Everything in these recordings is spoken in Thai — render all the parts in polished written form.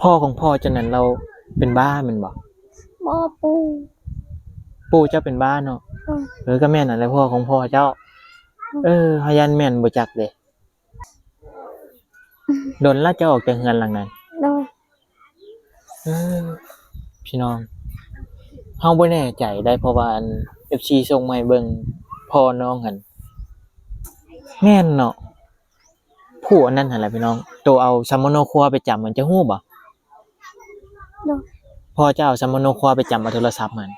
พ่อของพ่อจังนั้นเราเป็นบ้าแม่นบ่บ่ปู่เจ้าเป็นบ้าเนาะก็แม่นนั่นแหละพ่อของพ่อเจ้าพยันแม่นบ่จักเด้ดนแล้วจะออกจากเฮือนหลังนั้นโดยเออพี่น้องเฮาบ่แน่ใจได้เพราะว่าอัน FC ส่งมาให้เบิ่งพ่อน้องหั่นแม่นเนาะผู้อันนั้นหั่นแหละพี่น้องตัวเอาซัมโมโนครัวไปจำมันจะฮู้บ่โดยพ่อเจ้าซัมโมโนครัวไปจำเอาโทรศัพท์มัน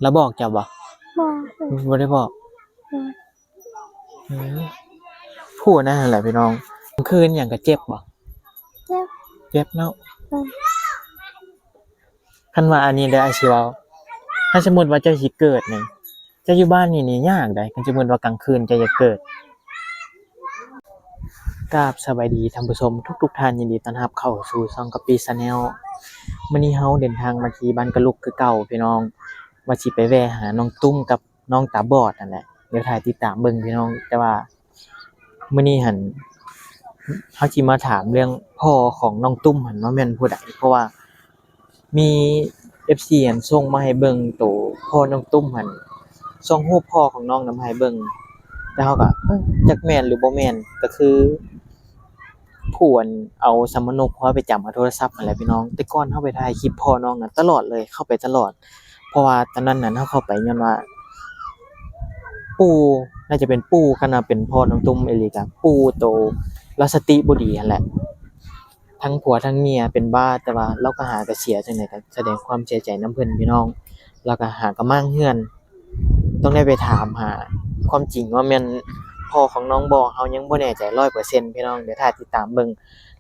แล้วบอกเจ้าบ่บ่ได้บอกผู้อันนั้นหั่นแหละพี่น้องคืนหยังก็เจ็บบ่เจ็บเนาะคันว่าอันนี้ได้อาสิเว้าถ้าสมมุติว่าเจ้าสิเกิดนี่เจ้าอยู่บ้านนี่ยากได้คันสมมุติว่ากลางคืนเจ้าจะเกิดกราบสบายดีท่านผู้ชมทุกท่านยินดีต้อนรับเข้าสู่ช่องกะปิชาแนลมื้อนี้เฮาเดินทางมาที่บ้านกะลุกคือเก่าพี่น้องว่าสิไปแวะหาน้องตุ้มกับน้องตาบอดนั่นแหละเดี๋ยวถ่ายติดตามเบิ่งพี่น้องแต่ว่ามื้อนี้หั่นเฮาสิมาถามเรื่องพ่อของน้องตุ้มหั่นว่าแม่นผู้ใดเพราะว่ามี FC อั่นส่งมาให้เบิ่งโตพ่อน้องตุ้มหั่นส่งรูปพ่อของน้องนำให้เบิ่งแต่เฮาก็จักแม่นหรือบ่แม่นก็คือผู้อั่นเอาสมโนครัวไปจำเอาโทรศัพท์นั่นแหละพี่น้องแต่ก่อนเฮาไปถ่ายคลิปพ่อน้องน่ะตลอดเลยเข้าไปตลอดเพราะว่าตอนนั้นน่ะเฮาเข้าไปย้อนว่าปู่น่าจะเป็นปู่คันว่าเป็นพ่อน้องตุ้มอีหลีก็ปู่โตแล้วสติบ่ดีนั่นแหละทั้งผัวทั้งเมียเป็นบ้าแต่ว่าเราก็หาก็เสียจังได๋ก็แสดงความเสียใจนำเพิ่นพี่น้องแล้วก็หาก็มั่งเฮือนต้องได้ไปถามหาความจริงว่าแม่นพ่อของน้องบ่เฮายังบ่แน่ใจ 100% พี่น้องเดี๋ยวถ้าติดตามเบิ่ง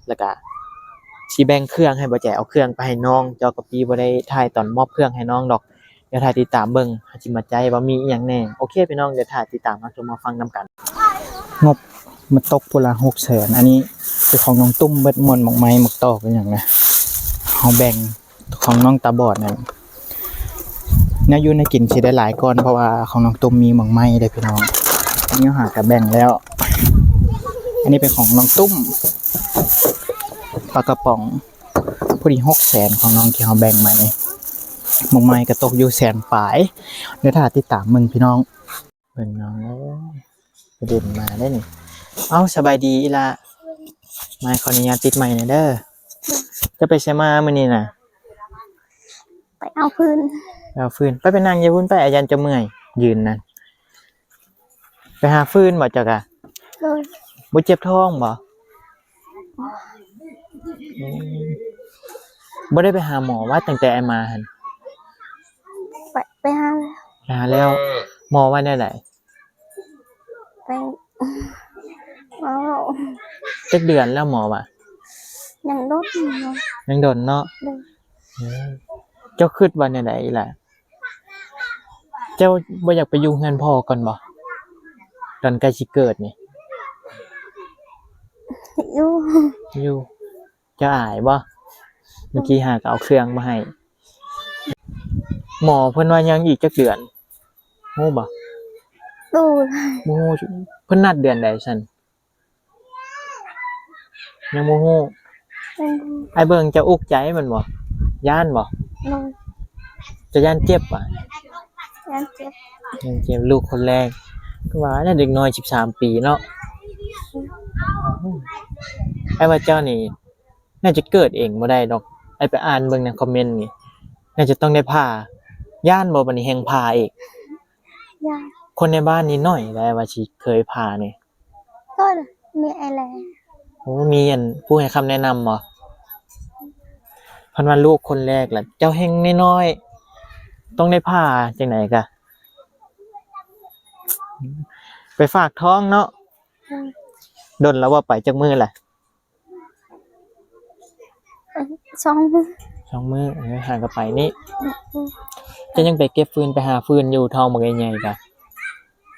แล้วก็สิแบ่งเครื่องให้บ่แจเอาเครื่องไปให้น้องเจ้ากับปีบ่ได้ถ่ายตอนมอบเครื่องให้น้องดอกเดี๋ยวถ้าติดตามเบิ่งสิมาใจว่ามีอีหยังแน่โอเคพี่น้องเดี๋ยวถ้าติดตามมาชมมาฟังนำกันงบมันตกพุ่นละ600,000อันนี้เป็นของน้องตุ้มเบิดมวนหมกไม้หมกตอกเป็นหยังนะเฮาแบ่งของน้องตาบอดนั่นน่าอยู่ในกินสิได้หลายก่อนเพราะว่าของน้องตุ้มมีหมกไม้เด้พี่น้องอันนี้หาก็แบ่งแล้วอันนี้เป็นของน้องตุ้มปลากระป๋องพอดี600,000ของน้องที่เฮาแบ่งมานี่หมกไม้ก็ตกอยู่100,000ปลายเดี๋ยวถ้าติดตามมึงพี่น้องเบิ่งน้องเอ้ยประเด็นมาได้นี่เอ้าสบายดีอีล่ะมาขออนุญาตติดไมค์หน่อยเด้อจะไปไสมามื้อนี้น่ะไปเอาฟืนไปนั่งอย่าพุ่นไปอาจารย์จะเมื่อยยืนนั่นไปหาฟืนบ่จักอ่ะบ่เจ็บท้องบ่บ่ได้ไปหาหมอว่าตั้งแต่ไอ้มาหั่นไปหาแล้วหมอว่าแนวใดไปเอาจักเดือนแล้วหมอว่ายังโดนเนาะเจ้าคิดว่าแนวใดล่ะเจ้าบ่อยากไปอยู่เฮือนพ่อก่อนบ่ตอนใกล้สิเกิดนี่อยู่จะอายบ่เมื่อกี้หาก็เอาเครื่องมาให้หมอเพิ่นว่ายังอีกจักเดือนฮู้บ่ดูบ่ฮู้เพิ่นนัดเดือนใดซั่นยังบ่ฮู้ไอ้เบิ่งจะอุกใจมันบ่ย้านบ่จะย้านเจ็บบ่ย้านเจ็บลูกคนแรกก็ว่าน่ะเด็กน้อย13ปีเนาะไอ้ว่าเจ้านี่น่าจะเกิดเองบ่ได้ดอกไอ้ไปอ่านเบิ่งในคอมเมนต์นี่น่าจะต้องได้ผ่าย้านบ่บัดนี้แฮงผ่าอีกย้านคนในบ้านนี่น้อยได้ว่าสิเคยผ่านี่ก็มีอะไรโอ้มีอันผู้ให้คำแนะนำบ่เพิ่นว่าลูกคนแรกล่ะเจ้าแฮงน้อยๆต้องได้ผ่าจังได๋กะไปฝากท้องเนาะดนแล้วว่าไปจักมื้อล่ะ2 มื้อหาก็ไปนี่จะยังไปเก็บฟืนไปหาฟืนอยู่ทองบักใหญ่ๆกะ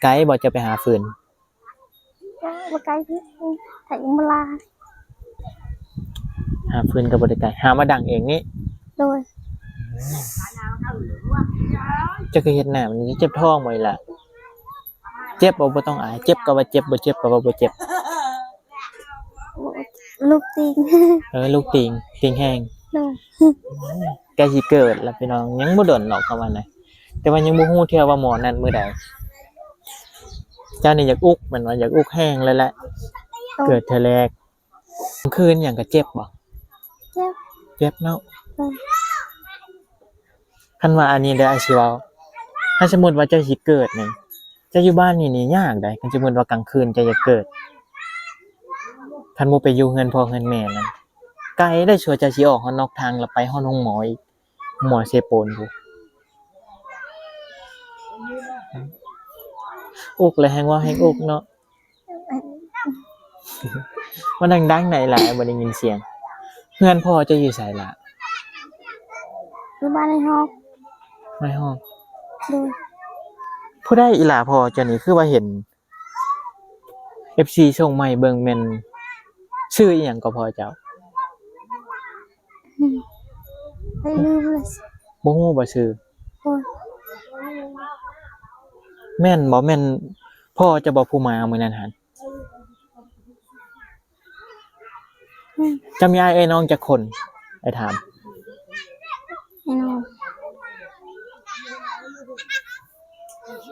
ไกลบ่จะไปหาฟืนบ่ไกลพี่ถ้ายังบ่ลาหาฟืนก็บ่ได้ไกลหามาดังเองนี่โดยจะคือเฮ็ดหน้ามันจะเจ็บท้องบ่ล่ะเจ็บบ่ต้องอายเจ็บก็ว่าเจ็บบ่เจ็บก็ว่าบ่เจ็บ ลูกติง ลูกติงติงแห้ง โดย ใกล้สิเกิดแล้วพี่น้องยังบ่โดนหรอกประมาณนั้นแต่ว่ายังบ่ฮู้เที่ยวว่าหมอนั้นมื้อใดเจ้านี่อยากอุกแม่นว่าอยากอุกแห้งเลยแหละเกิดเทื่อแรกคืนหยังก็เจ็บบ่ เจ็บ เจ็บเนาะ โดย คันว่าอันนี้ได้อาสิเว้าถ้าสมมุติว่าเจ้าสิเกิดนี่เจ้าอยู่บ้านนี่ยากได้คันสมมุติว่ากลางคืนเจ้าอยากเกิดคันบ่ไปอยู่เฮือนพ่อเฮือนแม่นั่นไกลได้ชัวร์เจ้าสิออกฮอดนอกทางแล้วไปฮอดโรงหมออีกหมอเซโปนพู้อุกเลยแฮงว่าแฮงอุกเนาะมันดังๆไหนล่ะบ่ได้ยินเสียงเฮือนพ่อเจ้าอยู่ไสล่ะ อยู่บ้านในห้อง ในห้อง โดย ผู้ใดอีหล่าพ่อเจ้านี่คือว่าเห็น FC ส่งมาให้เบิ่งแม่นชื่ออีหยังก็พ่อเจ้า ไปลืมเลย บ่ฮู้บ่ชื่อ โอ้ย แม่นบ่แม่นพ่อจะบ่ผู้มามื้อนั้นหั่นจะมีอ้ายเอ้ยน้องจักคนไอ้ถาม ไอ้น้อง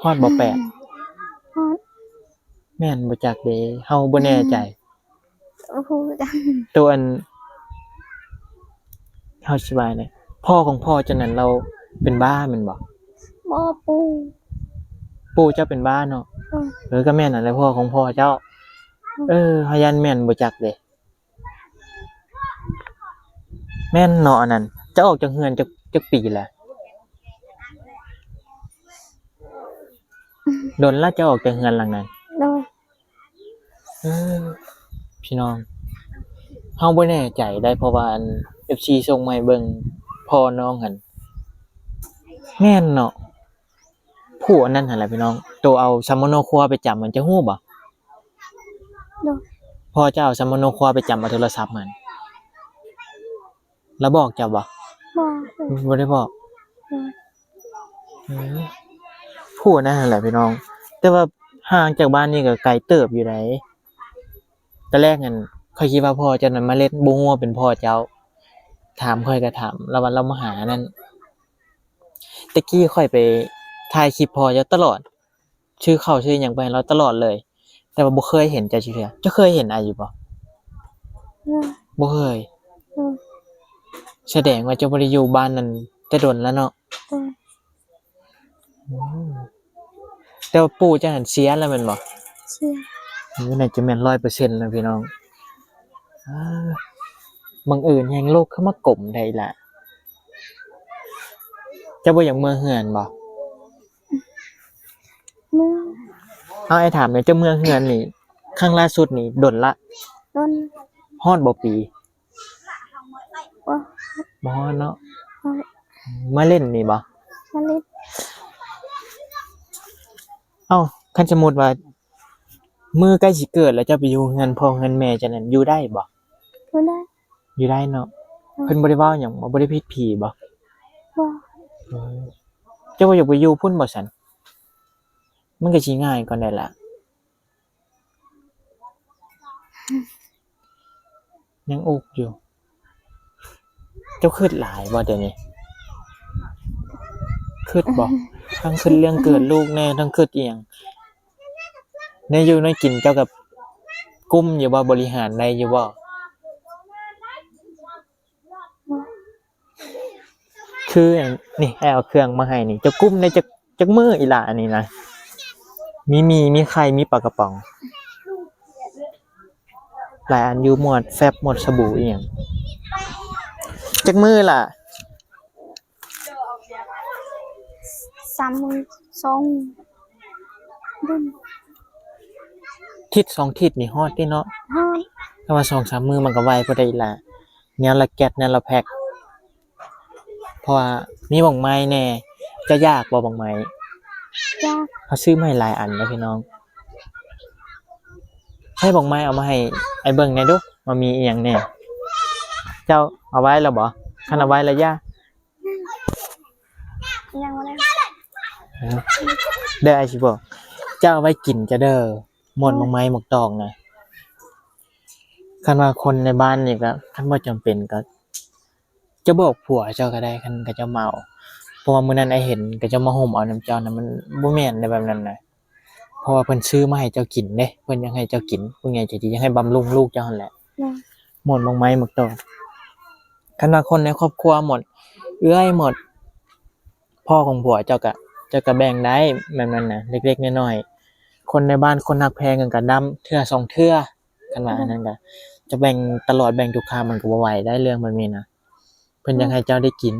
ฮอดบ่แปด ฮอด แม่นบ่จักเด้เฮาบ่แน่ใจ โอ้โหจัง ตัวอันเฮาสิว่าเนี่ยพ่อของพ่อเจ้านั้นเราเป็นบ้าแม่นบ่ บ่ปู ปู่เจ้าเป็นบ้าเนาะ โดย ก็แม่นนั่นแหละพ่อของพ่อเจ้าเฮายันแม่นบ่จักเด้แม่นเนาะอันนั้นจะออกจากเฮือนจักปีแหละโดนละจะออกจากเฮือนหลังนั้น โดย พี่น้องเฮาบ่แน่ใจได้เพราะว่าอัน FC ส่งมาให้เบิ่งพ่อน้องหั่นแม่นเนาะผู้อันนั้นหั่นแหละพี่น้องตัวเอาซัมโมโนครัวไปจับมันจะฮู้บ่ โดย พ่อเจ้าเอาซัมโมโนครัวไปจับเอาโทรศัพท์มันแล้วบอกเจ้าบ่ บ่โดย บ่ได้บอก โดย ผู้อันนั้นหั่นแหละพี่น้อง แต่ว่าห่างจากบ้านนี่ก็ไกลเติบอยู่ไดตอนแรกนั่นข้อยคิดว่าพ่อเจ้านั้นมาเล่นบ่ฮู้ว่าเป็นพ่อเจ้าถามข้อยก็ถามแล้ววันเรามาหานั่นตะกี้ข้อยไปถ่ายคลิปพ่อเจ้าตลอดชื่อเขาชื่อหยังไปให้เราตลอดเลย แต่ว่าบ่เคยเห็นเจ้าจักเทื่อเจ้าเคยเห็นอ้ายอยู่บ่ โดย บ่เคย โดย แสดงว่าเจ้าบ่ได้อยู่บ้านนั้นแต่โดนแล้วเนาะ โดย แต่ว่าปู่เจ้านั้นเสียแล้วแม่นบ่ เชียร์ นี่น่าจะแม่น 100% แล้วพี่น้องบังเอิญแฮงโลกเข้ามากลมได้ล่ะเจ้าบ่อยากเมือเฮือนบ่ เมื่อ เอาไอ้ถามเนี่ยเจ้าเมืองเฮือนนี่ครั้งล่าสุดนี่ดนละ ต้น ฮอดบ่ปี บ่ บ่ฮอดเนาะ ฮอด มาเล่นนี่บ่ มะลิด เอ้าคันสมมุติว่ามื้อใกล้สิเกิดแล้วเจ้าไปอยู่เฮือนพ่อเฮือนแม่จังนั้นอยู่ได้บ่ บ่ได้ อยู่ได้เนาะเพิ่นบ่ได้เว้าหยังบ่ได้ผิดผีบ่ บ่ เจ้าบ่อยากไปอยู่พุ่นบ่ซั่นมันก็สิง่ายกว่านั้นล่ะยังอุกอยู่ เจ้าคิดหลายบ่เดี๋ยวนี้คิดบ่ทั้งคิดเรื่องเกิดลูกแน่ทั้งคิดอีหยังในอยู่ในกินเจ้ากับกุมอยู่บ่บริหารได้อยู่บ่คืออันนี่ให้เอาเครื่องมาให้นี่เจ้ากุมในจักมื้ออีหล่านี่นะมีไข่มีปลากระป๋องหลายอันอยู่หมดแฟบหมดสบู่อีหยังจักมื้อล่ะ 3 มื้อ2เดือน ทิศ2ทิศนี่ฮอดติเนาะ ฮอด ถ้าว่า 2-3 มื้อมันก็ไวพอได้อีหล่ะแนวละแก๊สแนวละแพ็คเพราะว่ามีบักไม้แน่จะยากบ่บักไม้ ยาก เขาซื้อมาให้หลายอันนะพี่น้องให้บักไม้เอามาให้ไอ้เบิ่งแหน่ดูว่ามีอีหยังแน่เจ้าเอาไว้แล้วบ่คันเอาไว้แล้วย่า ยังบ่ได้ เด้อไอ้สิบอกเจ้าเอาไว้กินจะเด้อหมดบักไม้หมกตองนะ คันว่าคนในบ้านนี่ก็คันบ่จำเป็นก็จะบอกผัวเจ้าก็ได้คันก็จะเมาเพราะว่ามื้อนั้นไอ้เห็นก็จะมาห่มเอาน้ำเจ้านะมันบ่แม่นได้แบบนั้นน่ะเพราะว่าเพิ่นซื้อมาให้เจ้ากินเด้เพิ่นอยากให้เจ้ากินผู้ใหญ่ใจดีอยากให้บำรุงลูกเจ้าหั่นแหละ โดย หมดบางไม้หมดตอกคันว่าคนในครอบครัวหมด เอื้อยหมด พ่อของผัวเจ้าก็แบ่งได้แบบนั้นน่ะเล็กๆน้อยๆคนในบ้านคนฮักแพงกันก็ดำเทื่อสองเทื่อกันว่าอันนั้นก็จะแบ่งตลอดแบ่งทุกคามันก็บ่ไหวได้เรื่องแบบนี้นะเพิ่นอยากให้เจ้าได้กิน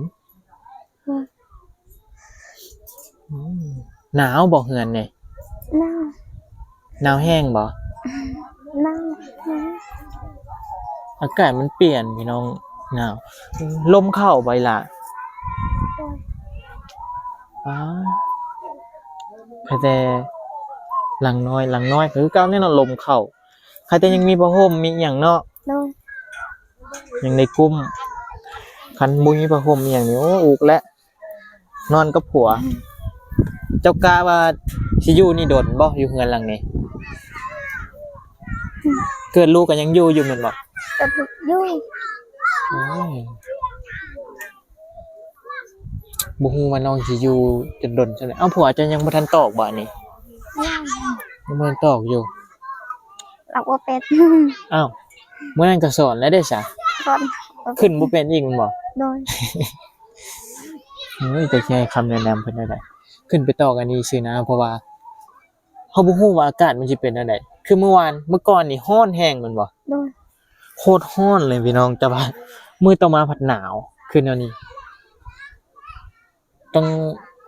อืมหนาวบ่เฮือนนี่ นั่ง หนาวแห้งบ่ นั่งนั่ง อากาศมันเปลี่ยนพี่น้องหนาวลมเข้าไปล่ะ โดย อ้าแต่หลังน้อยคือเก่าแน่นอนลมเข้าใครแต่ยังมีผ้าห่มมีหยังเนาะ โดย ยังในกุ้มคันบ่มีผ้าห่มอีหยังนี่โอ้อุกแล้วนอนกับผัว เจ้ากะว่าสิอยู่นี่โดนบ่อยู่เฮือนหลังนี้เกิดลูกก็ยังอยู่แม่นบ่ กับยุ่ย โอ้ยบ่ฮู้ว่าน้องสิอยู่จนดนจังได๋เอ้าผัวเจ้ายังบ่ทันตอกบ่นี่ นั่ง ยังบ่ทันตอกอยู่ หลับว่าเป็ด อ้าวมื้อนั้นก็สอนแล้วเด้ซะ ก่อน ขึ้นบ่เป็นอีกแม่นบ่ โดย เฮ้ยแต่แค่คำแนะนำเพิ่นนั่นแหละขึ้นไปต่อกันนี่ซื่อนะเพราะว่าเฮาบ่ฮู้ว่าอากาศมันสิเป็นจังไดคือเมื่อก่อนนี่ร้อนแฮงแม่นบ่ โดย โคตรร้อนเลยพี่น้องแต่ว่ามื้อต่อมาผัดหนาวคือแนวนี้ต้อง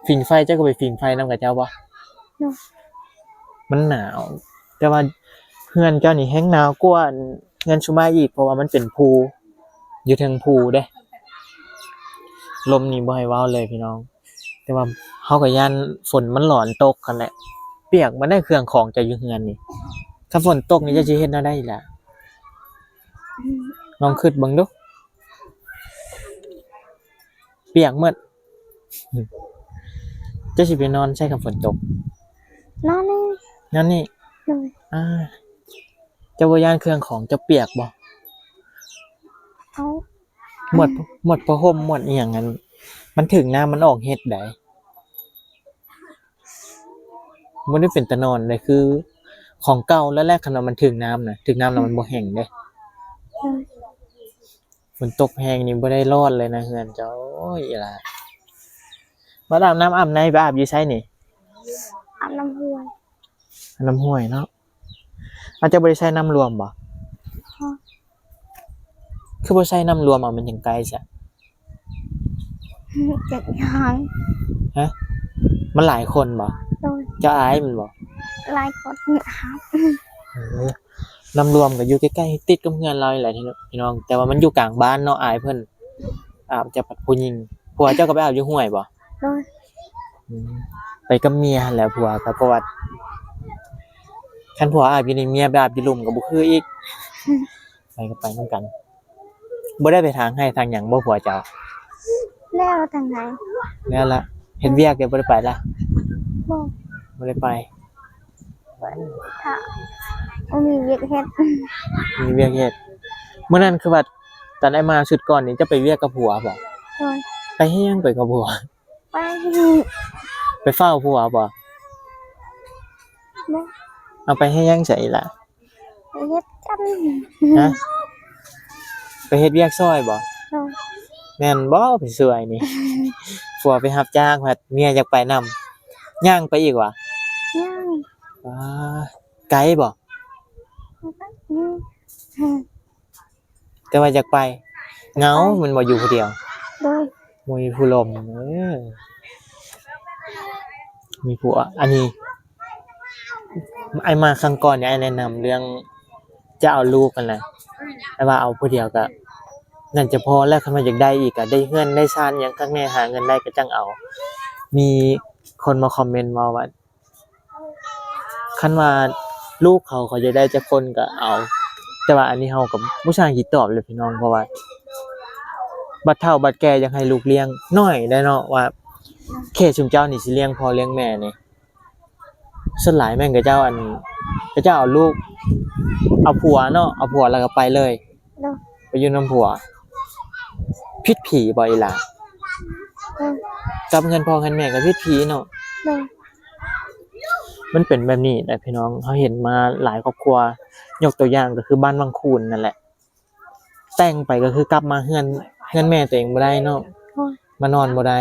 ผิงไฟเจ้าก็ไปผิงไฟนำกับเจ้าบ่ โดย มันหนาว แต่ว่าเฮือนเจ้านี่แฮงหนาวกว่าเฮือนชุมาอีกเพราะว่ามันเป็นภูอยู่เทิงภูเด้ลมนี่บ่ให้เว้าเลยพี่น้อง แต่ว่าเฮาก็ย่านฝนมันหลอนตกกันแหละเปียกมันได้เครื่องของจะอยู่เฮือนนี่ถ้าฝนตกนี่จะสิเฮ็ดแนวใดล่ะลองคิดเบิ่งดูเปียกหมดจะสิไปนอนใช้กับฝนตก นอนนี่ นั่นนี่ โดย เจ้าบ่ย่านเครื่องของจะเปียกบ่ เอา หมดผ้าห่มหมดอีหยังนั้นมันถึงน้ำมันออกเฮ็ดได้บ่ได้เป็นตะนอนเลยคือ ของเก่าแล้วแรกคันว่ามันถึงน้ำน่ะถึงน้ำแล้วมันบ่แห้งเด้ โดย ฝนตกแห้งนี่บ่ได้รอดเลยนะเฮือนเจ้าโอ้ยอีหล่ะมาอาบน้ำอาบในไปอาบอยู่ไสนี่ อาบน้ำห้วย น้ำห้วยเนาะอาจจะบ่ได้ใช้น้ำรวมบ่คือบ่ใช้น้ำรวมเอามันจังไกลซะ เจ็ดยาง มันหลายคนบ่ โดย เจ้าอายมันบ่ ลายกดอาบ น้ำรวมก็อยู่ใกล้ๆติดกับเฮือนเรานี่แหละพี่น้องแต่ว่ามันอยู่กลางบ้านเนาะอายเพิ่นอาบจะปัดผู้หญิงผัวเจ้าก็ไปอาบอยู่ห้วยบ่ โดย อืมไปกับเมียหั่นแหละผัวก็เพราะว่าคันผัวอาบอยู่นี่เมียไปอาบอยู่หลุมก็บ่คืออีกไปก็ไปนำกันบ่ได้ไปทางให้ทางหยังบ่ผัวเจ้า แล้วทางไหน แล้วล่ะเฮ็ดเวียกเดี๋ยวบ่ได้ไปล่ะ บอก บ่ได้ไป ถ้าเอามีเวียกเฮ็ด มีเวียกเฮ็ดมื้อนั้นคือว่าตอนได้มาชุดก่อนนี่จะไปเวียกกับผัวบ่ โดย ไปเฮ็ดหยังไปกับผัว ไป ไปเฝ้าผัวบ่ บอก เอาไปเฮ็ดหยังไสล่ะ ไปเฮ็ดกัน ฮะไปเฮ็ดเวียกซอยบ่ โดย แม่นบ่ไปช่วยนี่ ผัวไปรับจ้างพัดเมียอยากไปนำย่างไปอีกว่ะ ย่าง ว้าไกลบ่ นี่ แต่ว่าอยากไปเหงามันบ่อยู่ผู้เดียว โดย บ่มีผู้ลมมีผัวอันนี้ไอ้มาครั้งก่อนเนี่ยไอ้แนะนำเรื่องจะเอาลูกกันน่ะแต่ว่าเอาผู้เดียวก็นั่นจะพอแล้วคันว่าอยากได้อีกก็ได้เฮือนได้ชานหยังข้างแน่หาเงินได้ก็จังเอา มีคนมาคอมเมนต์มาว่าคันว่าลูกเขาจะได้จักคนก็เอา แต่ว่าอันนี้เฮาก็บ่ช่างสิตอบเลยพี่น้องเพราะว่าบัดเฒ่าบัดแก่ยังให้ลูกเลี้ยงน้อยได้เนาะว่าแค่ชุมเจ้านี่สิเลี้ยงพ่อเลี้ยงแม่นี่ส่วนหลายแม่งก็เจ้าเอาลูก เอาผัวเนาะเอาผัวแล้วก็ไปเลย โดย ไปอยู่นำผัวพิษผีบ่อีหล่ะ โดย กับเงินพ่อเงินแม่ก็พิษผีเนาะ โดย มันเป็นแบบนี้แหละพี่น้องเขาเห็นมาหลายครอบครัวยกตัวอย่างก็คือบ้านวังคูนนั่นแหละ แต่งไปก็คือกลับมาเฮือนแม่ตัวเองบ่ได้เนาะ โอ้ย มานอนบ่ได้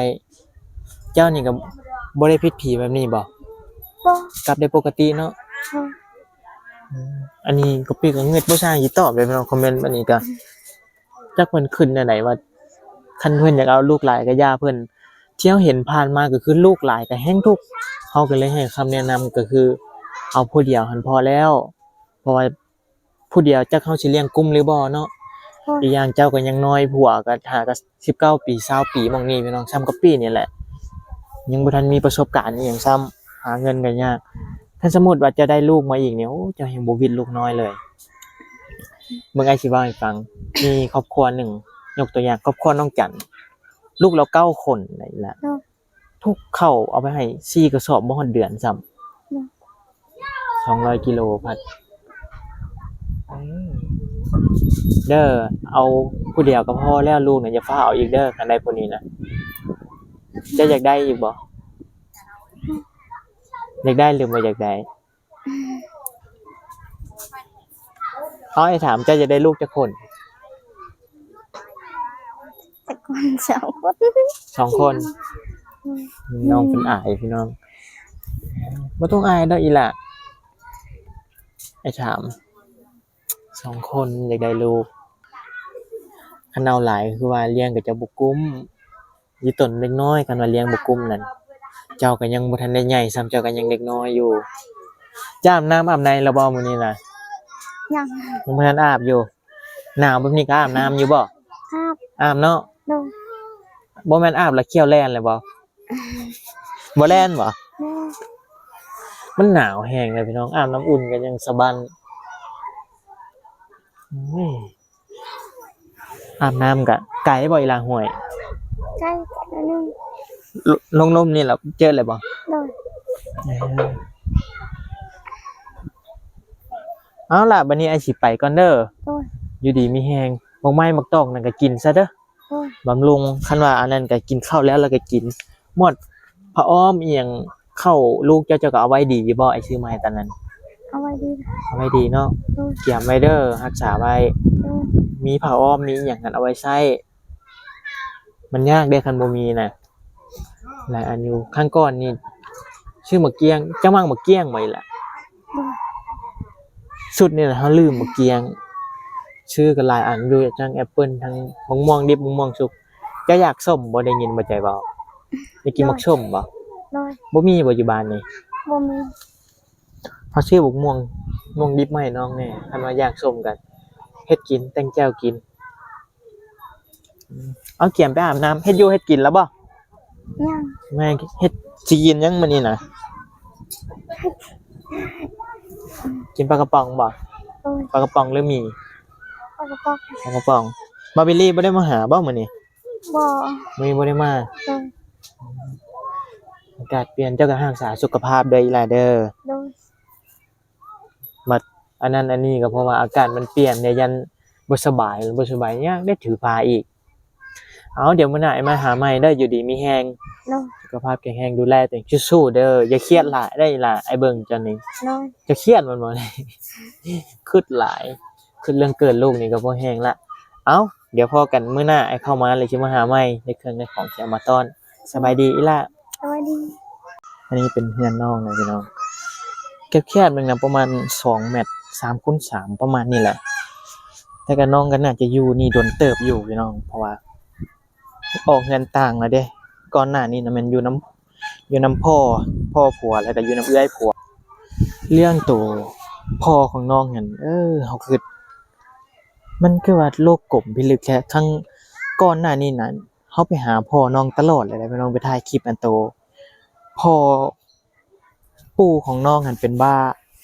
เจ้านี่ก็บ่ได้พิษผีแบบนี้บ่ บ่ กลับได้ปกติเนาะ โอ้ย อันนี้ก็ปีก็เงิดบ่สร้างสิตอบเลยพี่น้องคอมเมนต์อันนี้ก็จักเพิ่นขึ้นแนวไหนว่าคันเพิ่นอยากเอาลูกหลายก็ย่าเพิ่นที่เราเห็นผ่านมาก็คือลูกหลายก็แฮงทุกข์เฮาก็เลยให้คำแนะนำก็คือเอาผู้เดียวหันพอแล้ว เพราะว่าผู้เดียวจักเฮาสิเลี้ยงกลุ่มหรือบ่เนาะ โอ้ย อีกอย่างเจ้าก็ยังน้อยผัวก็หาก็19ปี20ปีหม้องนี้พี่น้องซ้ำกับปีนี่แหละยังบ่ทันมีประสบการณ์อีหยังซ้ำหาเงินก็ยากถ้าสมมุติว่าจะได้ลูกมาอีกเนี่ยโอ้เจ้าแห่งบ่วิดลูกน้อยเลยเบิ่งไอ้สิเว้าให้ฟังมีครอบครัวหนึ่งยกตัวอย่างครอบครัวน้องจันลูกเรา9คนนั่นแหละ โอ้ย ทุกข้าวเอาไปให้4กระสอบบ่ฮอดเดือนซ้ำ200กิโลพัดเด้อเอาผู้เดียวก็พอแล้วลูกน่ะอย่าฟ้าเอาอีกเด้อคันใดผู้นี้น่ะจะอยากได้อีกบ่อยากได้หรือบ่อยากได้เอาให้ถามเจ้าจะได้ลูกจักคน แต่ก่อนสองคน 2คนน้องเพิ่นอายพี่น้องบ่ต้องอายดอกอีหล่ะไอ้ถาม2คนอยากได้ลูกคันเอาหลายคือว่าเลี้ยงก็จะบ่กุ้มอยู่ต้นเล็กน้อยคันว่าเลี้ยงบ่กุ้มนั่นเจ้าก็ยังบ่ทันได้ใหญ่ซ้ำเจ้าก็ยังเด็กน้อยอยู่จ้าอาบน้ำอาบในแล้วบ่มื้อนี้น่ะ ยัง ยังบ่ทันอาบอยู่หนาวแบบนี้ก็อาบน้ำอยู่บ่ ครับ อาบเนาะ โดย บ่แม่นอาบแล้วเขี้ยวแล่นเลยบ่บ่แล่นบ่ แม่ มันหนาวแฮงเลยพี่น้องอาบน้ำอุ่นก็ยังสะบันอุ้ยอาบน้ำก็ไกลบ่อีหล่ะห้วย ใกล้กันนึง ลงลมนี่แหละเจอเลยบ่ โดย เอาล่ะบัดนี้ไอ้สิไปก่อนเด้อ โดย อยู่ดีมีแฮงบ่ไม้มักตอกนั่นก็กินซะเด้อ โดย บำรุงคันว่าอันนั้นก็กินข้าวแล้วก็กินหมดผ้าอ้อมอีหยังเข้าลูกเจ้าก็เอาไว้ดีอยู่บ่ไอ้ซื้อมาให้ตอนนั้น เอาไว้ดี เอาไว้ดีเนาะ โดย เก็บไว้เด้อรักษาไว้ โดย มีผ้าอ้อมมีอิหยังกันเอาไว้ใช้มันยากเด้คันบ่มีน่ะหลายอันอยู่ข้างก่อนนี่ชื่อมะเกียงจังหวังมะเกียงไว้ล่ะ โดย สุดนี่น่ะเฮาลืมมะเกียง ชื่อก็หลายอันอยู่จังแอปเปิ้ลทั้งมะม่วงดิบมะม่วงสุกจะอยากส้มบ่ได้ยินบ่ใจเว้าอยากกินมักส้มบ่ โดย บ่มีบ่อยู่บ้านนี่ บ่มี เขาชื่อบักม่วงม่วงดิบมาให้น้องแน่คันว่าอยากส้มกันเฮ็ดกินแต่งแจ่วกินเอาเกียมไปอาบน้ำเฮ็ดอยู่เฮ็ดกินแล้วบ่ ยัง แม่เฮ็ดสิกินยังมื้อนี้น่ะกินปลากระป๋องบ่ โดย ปลากระป๋องหรือหมี่ เอากระป๋อง ปลากระป๋องบาร์บิลลี่บ่ได้มาหาบ่มื้อนี้ บ่ มื้อนี้บ่ได้มา โดย อากาศเปลี่ยนเจ้าก็รักษาสุขภาพเด้ออีหล่ะเด้อ โดย มาอันนั้นอันนี้ก็เพราะว่าอากาศมันเปลี่ยนเนี่ยยันบ่สบายยากได้ถือพาอีกเอาเดี๋ยวมื้อหน้าไอ้มาหาใหม่เด้ออยู่ดีมีแฮง โดย สุขภาพแข็งแรงดูแลตัวเองสู้ๆเด้ออย่าเครียดหลายได้ล่ะไอ้เบิ่งจังนี่ โดย จะเครียดมันบ่ได้ คิดหลายคิดเรื่องเกิดลูกนี่ก็บ่แฮงละเอ้าเดี๋ยวพอกันมื้อหน้าไอ้เข้ามาเลยสิมาหาใหม่ในเครื่องในของสิเอามาต้อนสบายดีอีหล่ะ สวัสดี อันนี้เป็นเฮือนน้องนะพี่น้องเก็บแคบนึงนะประมาณ2เมตร3คูณ3ประมาณนี้แหละแต่ก็น้องก็น่าจะอยู่นี่โดนเติบอยู่พี่น้องเพราะว่าออกเงินต่างแล้วเด้ก่อนหน้านี้นะมันอยู่น้ำพ่อผัวแล้วก็อยู่น้ำเอื้อยผัวเรื่องตัวพ่อของน้องนั่นเฮาคือมันคือว่าโลกกลมพิลึกแค่ครั้งก่อนหน้านี้น่ะเฮาไปหาพ่อน้องตลอดเลยนะพี่น้องไปถ่ายคลิปอันโตพ่อปู่ของน้องนั่นเป็นบ้า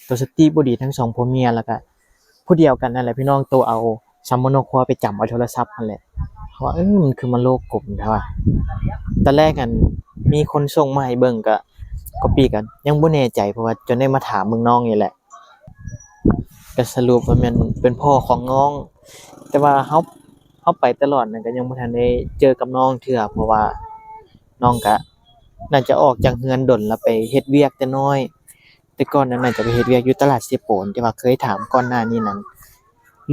ตัวสติบ่ดีทั้งสองผัวเมียแล้วก็ผู้เดียวกันนั่นแหละพี่น้องตัวเอาซัมโมโนครัวไปจำเอาโทรศัพท์นั่นแหละเพราะว่ามันคือมันโลกกลมใช่ป่ะตอนแรกกันมีคนส่งมาให้เบิ่งก็ปีกันยังบ่แน่ใจเพราะว่าจนได้มาถามมึงน้องนี่แหละ ก็สรุปว่าแม่นเป็นพ่อของน้อง แต่ว่าเฮาไปตลอดนั่นก็ยังบ่ทันได้เจอกับน้องเทื่อเพราะว่าน้องก็น่าจะออกจากเรือนดนแล้วไปเฮ็ดเวียกแต่น้อย แต่ก่อนนั้นน่าจะไปเฮ็ดเวียกอยู่ตลาดเสียโปนที่ว่าเคยถามก่อนหน้านี้นั้น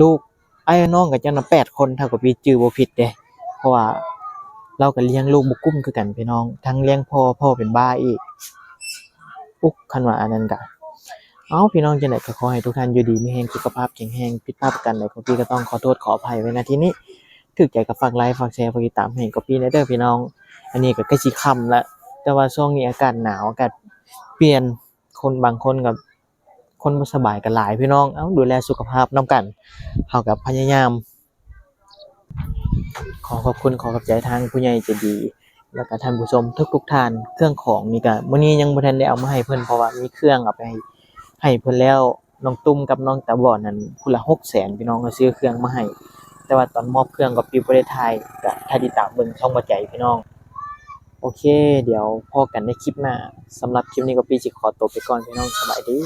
ลูกอ้ายกับน้องก็จังนำ8คนถ้าก็พี่จื้อบ่ผิดเด้เพราะว่าเราก็เลี้ยงลูกบ่กุ้มคือกันพี่น้องทั้งเลี้ยงพ่อเป็นบ้าอีกอุ๊กคันว่าอันนั้นก็เอ้าพี่น้องจังได๋ก็ขอให้ทุกท่านอยู่ดีมีแรงสุขภาพแข็งแรงผิดพลาดประการใดก็พี่ก็ต้องขอโทษขออภัยไว้ณที่นี้ถูกใจก็ฝากไลค์ฝากแชร์ฝากติดตามให้ก็พี่เด้อพี่น้องอันนี้ก็ใกล้สิค่ำแล้วแต่ว่าช่วงนี้อากาศหนาวอากาศเปลี่ยนคนบางคนก็คนบ่สบายก็หลายพี่น้องเอ้าดูแลสุขภาพนำกันเฮาก็พยายามขอขอบคุณขอขอบใจทางผู้ใหญ่ใจดี แล้วก็ท่านผู้ชมทุกท่านเครื่องของนี่ก็มื้อนี้ยังบ่ทันได้เอามาให้เพิ่นเพราะว่ามีเครื่องเอาไปให้เพิ่นแล้วน้องตุ้มกับน้องตาบอดนั้นผู้ละ600,000พี่น้องก็ซื้อเครื่องมาให้แต่ว่าตอนมอบเครื่องก็ปิดบ่ได้ถ่ายก็ถ้าติดตามเบิ่งช่องบ่ใจพี่น้องโอเคเดี๋ยวพบกันในคลิปหน้าสำหรับคลิปนี้ก็พี่สิขอตัวไปก่อนพี่น้องสบายดี